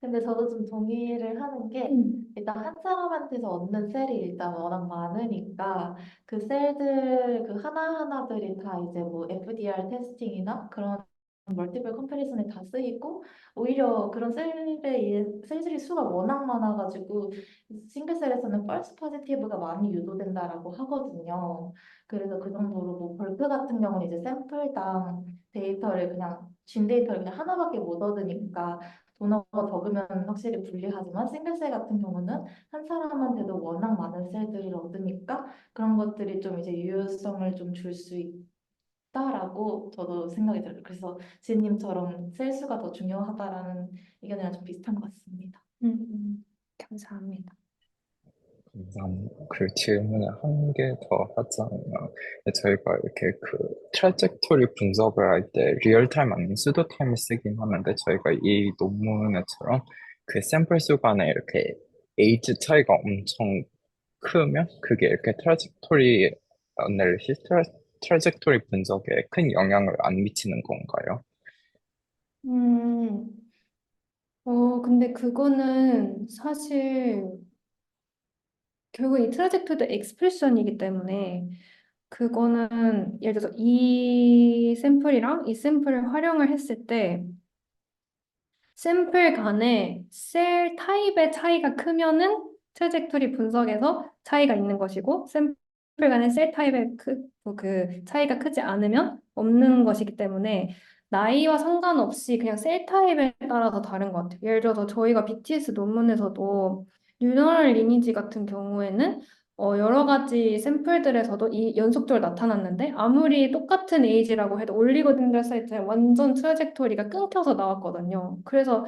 근데 저도 좀 동의를 하는 게 일단 한 사람한테서 얻는 셀이 일단 워낙 많으니까 그 셀들 그 하나하나들이 다 이제 뭐 FDR 테스팅이나 그런 멀티플 컴패리슨에 다 쓰이고 오히려 그런 셀들의 수가 워낙 많아가지고 싱글셀에서는 false positive가 많이 유도된다라고 하거든요. 그래서 그 정도로 뭐 벌크 같은 경우는 이제 샘플당 데이터를 그냥 진 데이터를 그냥 하나밖에 못 얻으니까 도너가 적으면 확실히 불리하지만 싱글셀 같은 경우는 한 사람한테도 워낙 많은 셀들을 얻으니까 그런 것들이 좀 이제 유효성을 좀 줄 수 있다라고 저도 생각이 들어요. 그래서 지님처럼 셀 수가 더 중요하다라는 의견이랑 좀 비슷한 것 같습니다. 감사합니다. 감사합니다. 그 질문을 한 개 더 하자면, 저희가 이렇게 그 트라젝토리 분석을 할 때 리얼타임 아니면 수도타임을 쓰긴 하는데, 저희가 이 논문에처럼 그 샘플 수 간에 이렇게 에이지 차이가 엄청 크면 그게 이렇게 트라젝토리 애널리시스, 트라젝토리 분석에 큰 영향을 안 미치는 건가요? 음, 근데 그거는 사실 결국 이 트라젝토리도 익스프레션이기 때문에 그거는 예를 들어서 이 샘플이랑 이 샘플을 활용을 했을 때 샘플 간에 셀 타입의 차이가 크면은 트래젝토리 분석에서 차이가 있는 것이고 샘플 간의 셀 타입의 그 차이가 크지 않으면 없는 것이기 때문에 나이와 상관없이 그냥 셀 타입에 따라서 다른 것 같아요. 예를 들어서 저희가 BTS 논문에서도 뉴럴 리니지 같은 경우에는 여러 가지 샘플들에서도 이 연속적으로 나타났는데 아무리 똑같은 에이지라고 해도 올리고딘들 사이트에 완전 트래젝토리가 끊겨서 나왔거든요. 그래서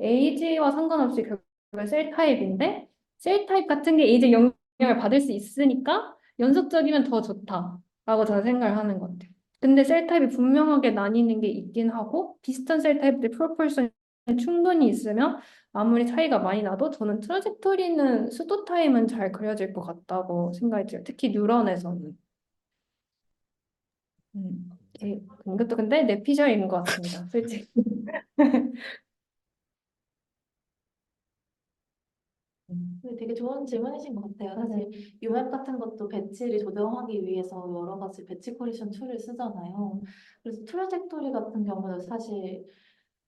에이지와 상관없이 결국에 셀 타입인데 셀 타입 같은 게 에이지 영향을 받을 수 있으니까 연속적이면 더 좋다라고 저는 생각을 하는 것 같아요. 근데 셀 타입이 분명하게 나뉘는 게 있긴 하고 비슷한 셀 타입들 프로포션이 충분히 있으면 아무리 차이가 많이 나도 저는 트라젝토리는 수도 타임은 잘 그려질 것 같다고 생각이 들어요. 특히 뉴런에서는. 이것도 근데 뇌피셜인 것 같습니다. 솔직히. 근데 되게 좋은 질문이신 것 같아요. 사실 UMAP 같은 것도 배치를 조정하기 위해서 여러 가지 배치 코렉션 툴을 쓰잖아요. 그래서 트라젝토리 같은 경우는 사실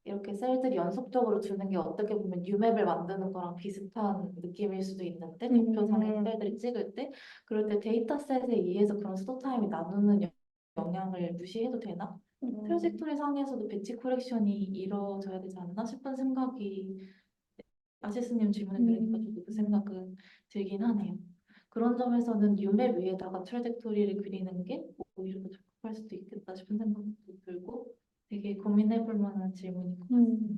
이렇게 셀들이 연속적으로 주는 게 어떻게 보면 UMAP을 만드는 거랑 비슷한 느낌일 수도 있는데 도표상에 셀들을 찍을 때 그럴 때 데이터셋에 의해서 그런 스토 타임이 나누는 영향을 무시해도 되나? 트라젝토리 상에서도 배치 코렉션이 이루어져야 되지 않나 싶은 생각이 아시스님 질문을 들으니까 저도 그 생각은 들긴 하네요. 그런 점에서는 UMAP 위에다가 트래젝토리를 그리는 게 오히려 더 적합할 수도 있겠다 싶은 생각도 들고 되게 고민해볼 만한 질문인 것 같습니다.